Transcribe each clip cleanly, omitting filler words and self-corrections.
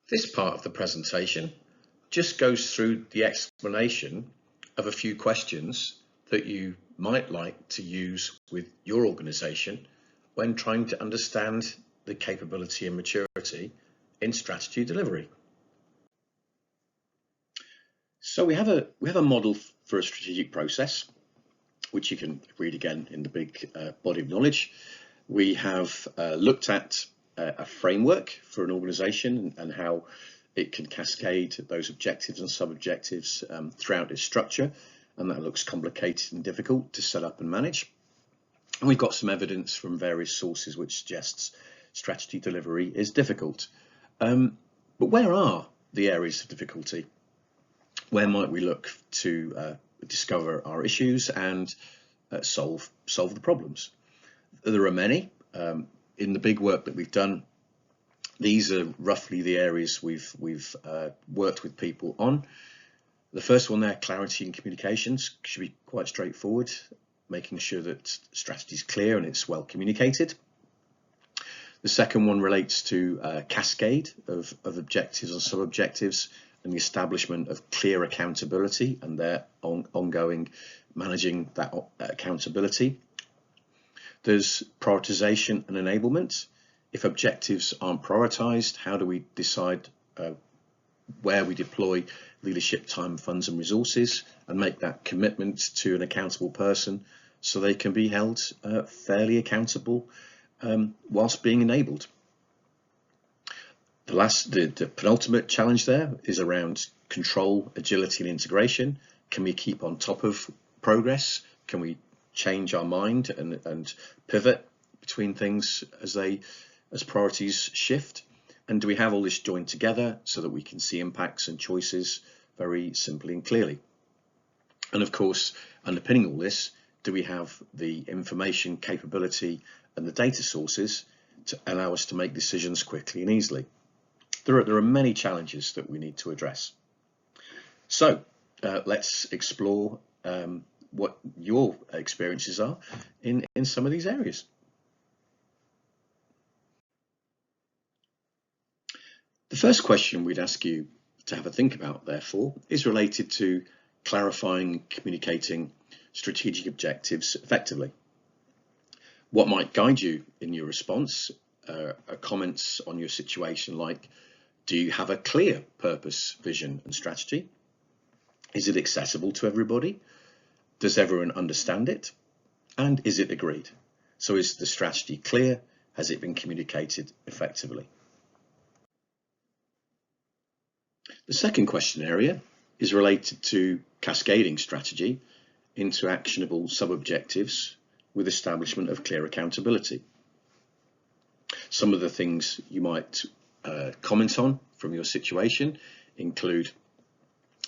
This part of the presentation just goes through the explanation of a few questions that you might like to use with your organisation when trying to understand the capability and maturity in strategy delivery. So we have a model for a strategic process, which you can read again in the big body of knowledge. We have looked at a framework for an organisation and how it can cascade those objectives and sub-objectives throughout its structure, and that looks complicated and difficult to set up and manage. And we've got some evidence from various sources which suggests strategy delivery is difficult. But where are the areas of difficulty? Where might we look to discover our issues and solve the problems? There are many. In the big work that we've done, these are roughly the areas we've worked with people on. The first one there, clarity and communications, should be quite straightforward, making sure that strategy is clear and it's well communicated. The second one relates to cascade of objectives and sub-objectives and the establishment of clear accountability and their ongoing managing that accountability. There's prioritization and enablement. If objectives aren't prioritized, how do we decide where we deploy leadership time, funds and resources and make that commitment to an accountable person so they can be held fairly accountable whilst being enabled. The penultimate challenge there is around control, agility and integration. Can we keep on top of progress? Can we change our mind and pivot between things as priorities shift? And do we have all this joined together so that we can see impacts and choices very simply and clearly? And of course, underpinning all this, do we have the information capability and the data sources to allow us to make decisions quickly and easily? There are many challenges that we need to address. So let's explore what your experiences are in some of these areas. The first question we'd ask you to have a think about, therefore, is related to clarifying and communicating strategic objectives effectively. What might guide you in your response are comments on your situation like, do you have a clear purpose, vision and strategy? Is it accessible to everybody? Does everyone understand it? And is it agreed? So is the strategy clear? Has it been communicated effectively? The second question area is related to cascading strategy into actionable sub-objectives with establishment of clear accountability. Some of the things you might comment on from your situation include,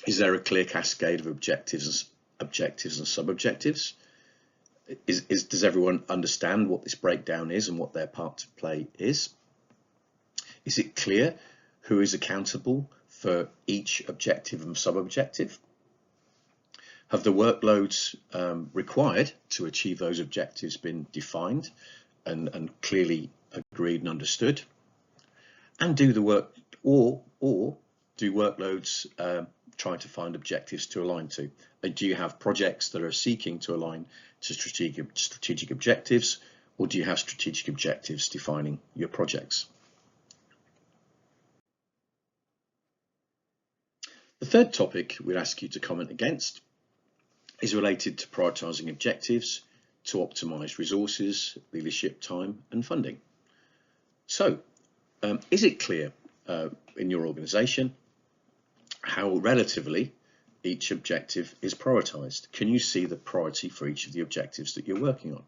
is there a clear cascade of objectives and sub-objectives? Does everyone understand what this breakdown is and what their part to play is? Is it clear who is accountable for each objective and sub-objective? Have the workloads required to achieve those objectives been defined and clearly agreed and understood? And do the work or do workloads try to find objectives to align to? Do you have projects that are seeking to align to strategic objectives, or do you have strategic objectives defining your projects? The third topic we'd ask you to comment against is related to prioritising objectives to optimise resources, leadership time and funding. So, is it clear in your organisation how relatively each objective is prioritised? Can you see the priority for each of the objectives that you're working on?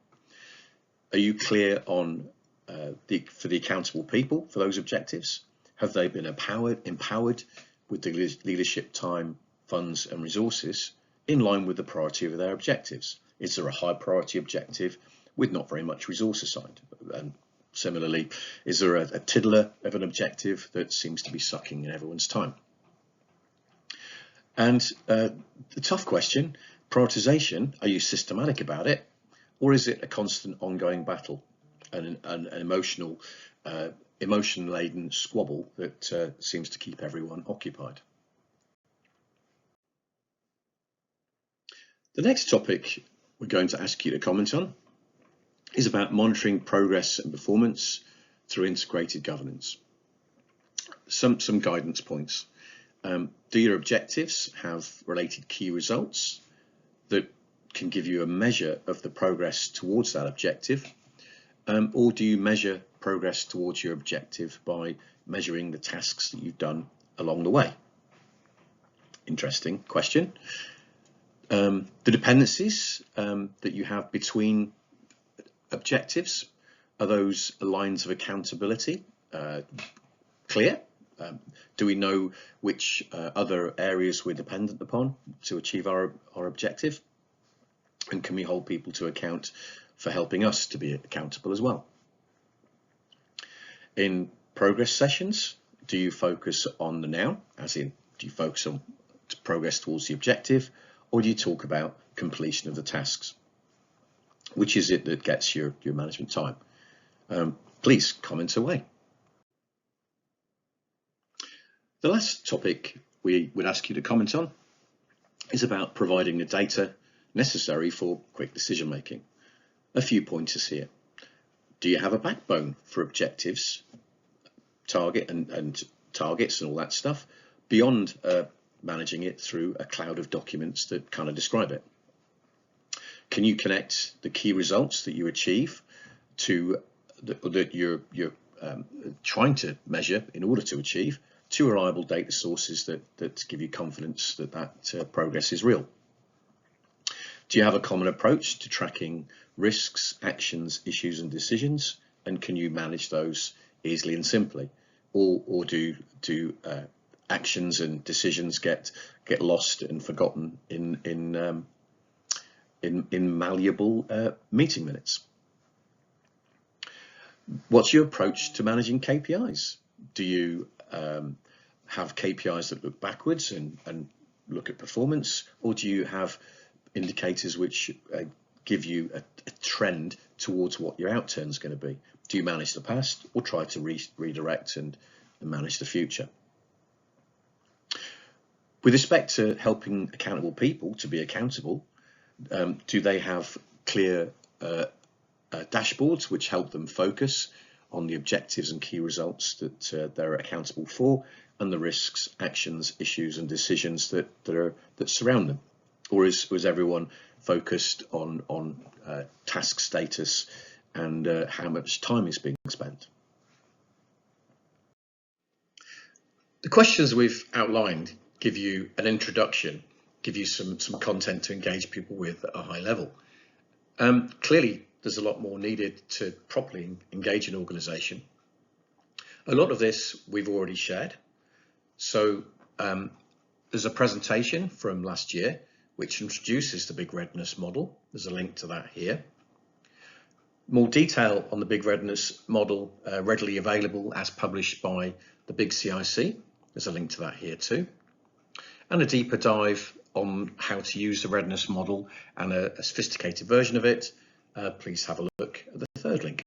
Are you clear on for the accountable people for those objectives? Have they been empowered with the leadership time, funds and resources in line with the priority of their objectives? Is there a high priority objective with not very much resource assigned? And similarly, is there a tiddler of an objective that seems to be sucking in everyone's time? And the tough question, prioritization, are you systematic about it? Or is it a constant ongoing battle, an emotional emotion-laden squabble that seems to keep everyone occupied. The next topic we're going to ask you to comment on is about monitoring progress and performance through integrated governance. Some guidance points. Do your objectives have related key results that can give you a measure of the progress towards that objective? Or do you measure progress towards your objective by measuring the tasks that you've done along the way? Interesting question. The dependencies that you have between objectives, are those lines of accountability clear? Do we know which other areas we're dependent upon to achieve our objective? And can we hold people to account for helping us to be accountable as well? In progress sessions, do you focus on the now, as in, do you focus on progress towards the objective, or do you talk about completion of the tasks? Which is it that gets your management time? Please comment away. The last topic we would ask you to comment on is about providing the data necessary for quick decision making. A few pointers here. Do you have a backbone for objectives, targets and all that stuff, beyond managing it through a cloud of documents that kind of describe it? Can you connect the key results that you achieve to that you're trying to measure in order to achieve to reliable data sources that give you confidence that progress is real? Do you have a common approach to tracking risks, actions, issues and decisions, and can you manage those easily and simply? Or do actions and decisions get lost and forgotten in malleable meeting minutes? What's your approach to managing KPIs? Do you have KPIs that look backwards and look at performance, or do you have indicators which give you a trend towards what your outturn is going to be? Do you manage the past or try to redirect and manage the future? With respect to helping accountable people to be accountable, do they have clear dashboards which help them focus on the objectives and key results that they're accountable for, and the risks, actions, issues and decisions that surround them? Or is everyone focused on task status and how much time is being spent? The questions we've outlined give you an introduction, give you some content to engage people with at a high level. Clearly, there's a lot more needed to properly engage an organisation. A lot of this we've already shared. So there's a presentation from last year which introduces the Big Readiness model. There's a link to that here. More detail on the Big Readiness model readily available as published by the Big CIC. There's a link to that here too. And a deeper dive on how to use the Readiness model and a sophisticated version of it. Please have a look at the third link.